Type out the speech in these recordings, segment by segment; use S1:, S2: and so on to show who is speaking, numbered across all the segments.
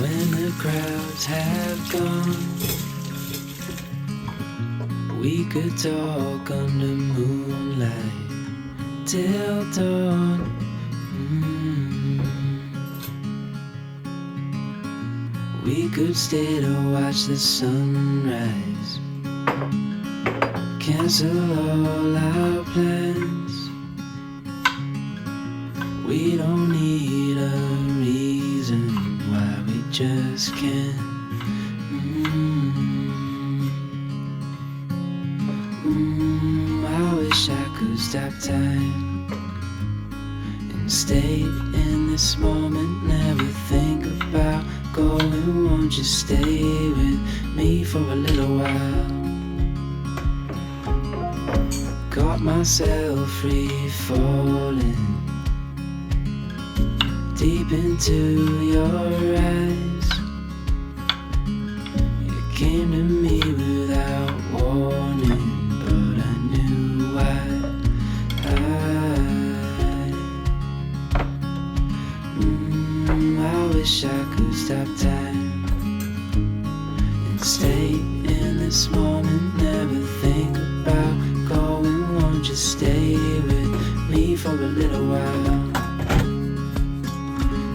S1: When the crowds have gone, we could talk under moonlight till dawn. We could stay to watch the sunrise, cancel all our plans. We don't need a reason why we just can't. I wish I could stop time and stay in this moment, never think about going. Won't you stay with me for a little while? Got myself free falling deep into your eyes. You came to me without warning, but I knew why. I wish I could stop time and stay in this moment, never think about going. Won't you stay with me for a little while?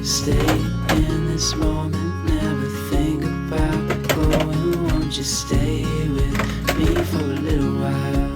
S1: Stay in this moment, never think about going. Won't you stay with me for a little while?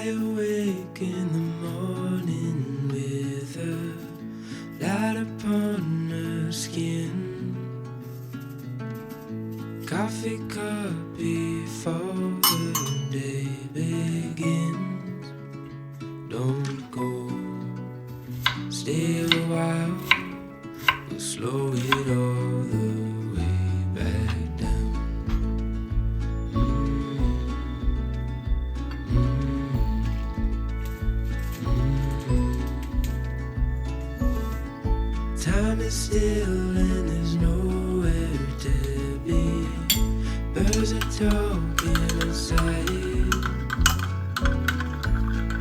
S1: Awake in the morning with a light upon her skin, coffee cup before the day begins. Don't go, stay a while, we'll slow it all the way back down. Time is still and there's nowhere to be. Birds are talking outside,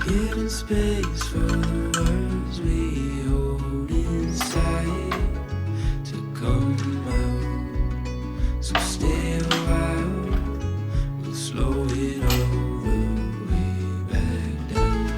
S1: giving space for the words we hold inside to come out. So stay a while, we'll slow it all the way back down.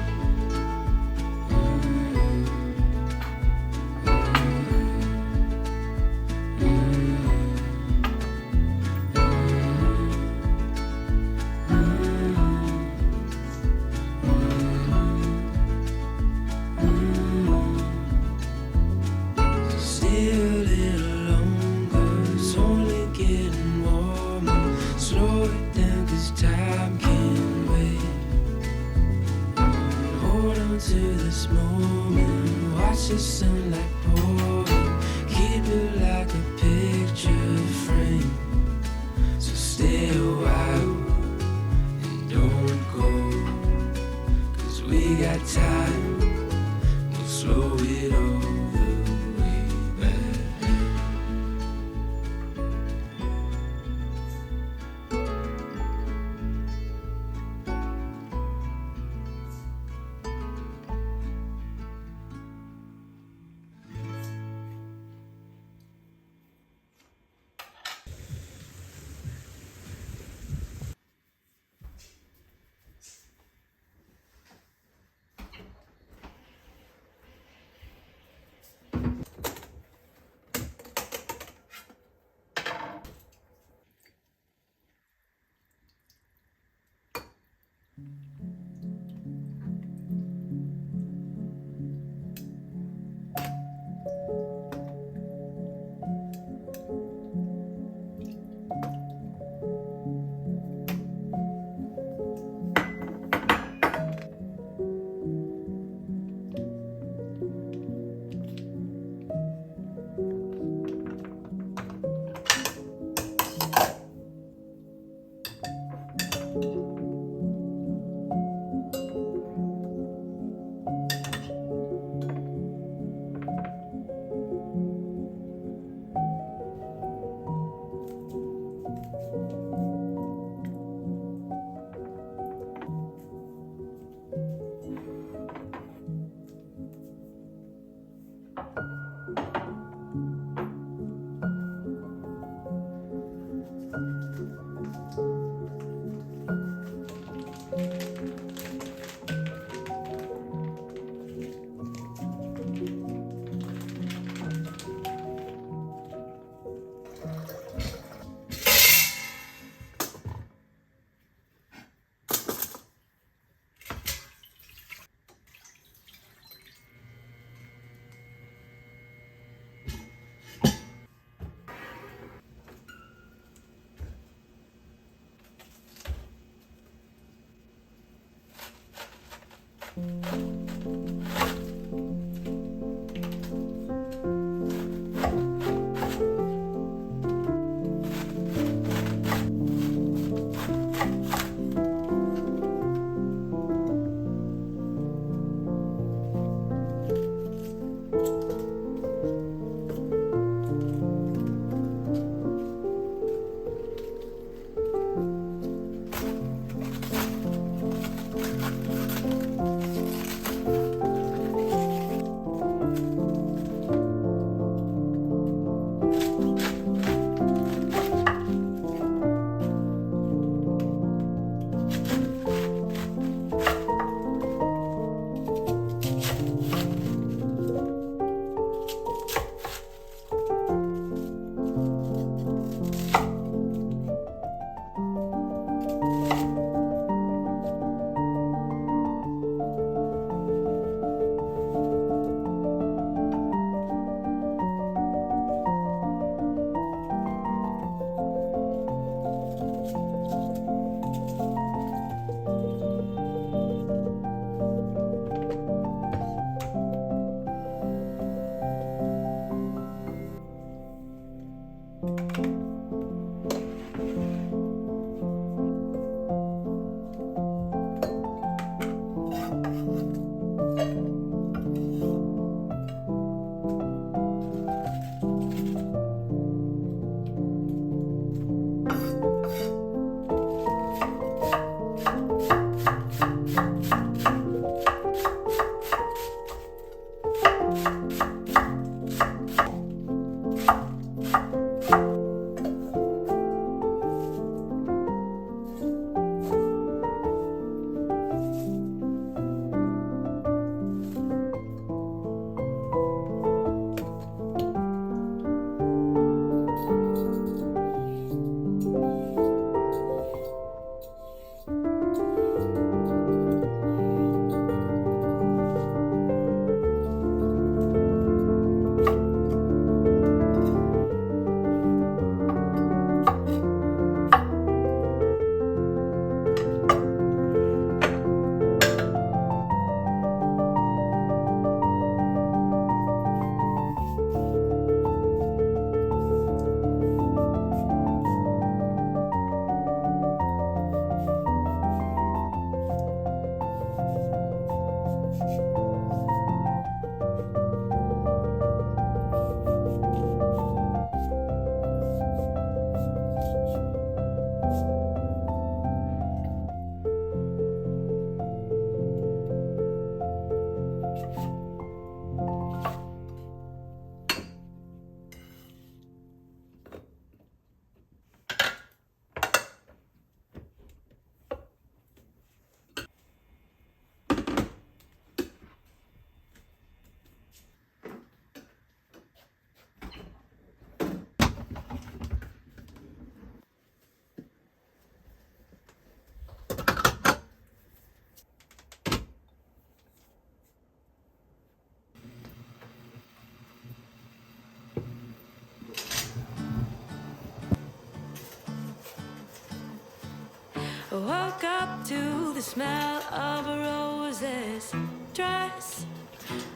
S1: Woke up to the smell of a roses, dress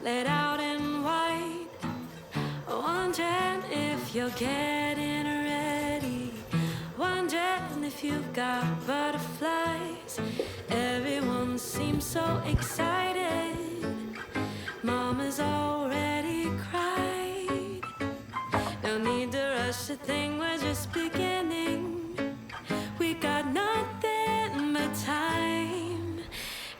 S1: laid out in white, wondering if you're getting ready, wondering if you've got butterflies. Everyone seems so excited. Mama's already cried. No need to rush a thing, we're just beginning. We got nothing but time,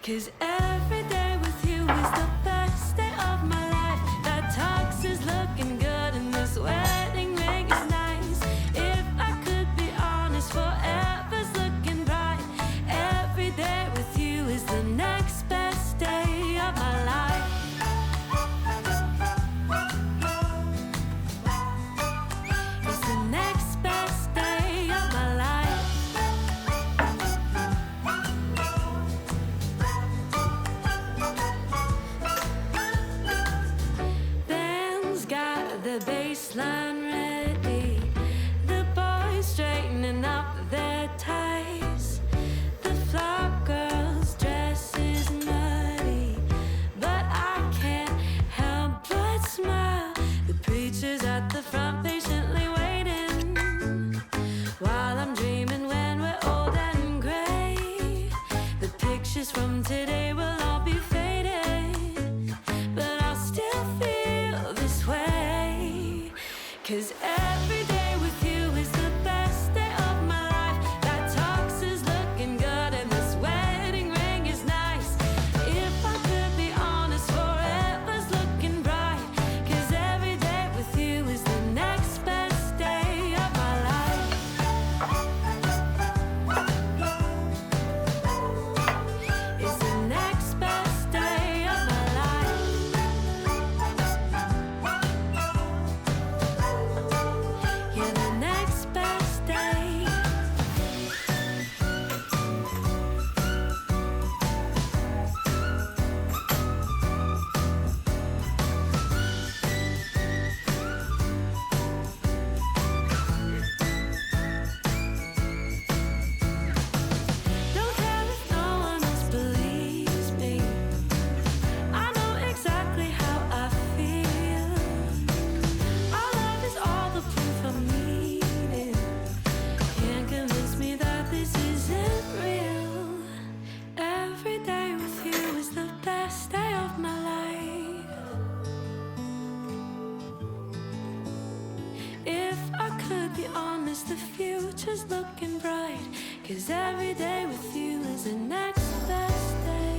S1: 'cause every day with you is the best day of my life. That tux is looking good and this wedding ring is nice. If I could be honest, forever's looking bright. Every day with you is the next best day of my life. It's the next best day of my life. Ben's got the baseline ready. The boys straightening up their ties. The flop girl's dress is muddy. pictures at the front patiently waiting while I'm dreaming when we're old and gray. The pictures from today will all be faded, but I'll still feel this way. 'Cause every day with you is the best day of my life. That tux is looking good and this wedding ring is nice. If I could be honest, forever's looking bright. 'Cause every day with you is the next best day of my life. It's the next best day of my life. Yeah, the next best day. Don't care if no one else believes me. I know exactly how I feel. Our love is all the proof I'm needing. Can't convince me that this isn't real. Every day with you is the best day of my life. If I could be honest, the future's looking bright. 'Cause every day with you is the next best day.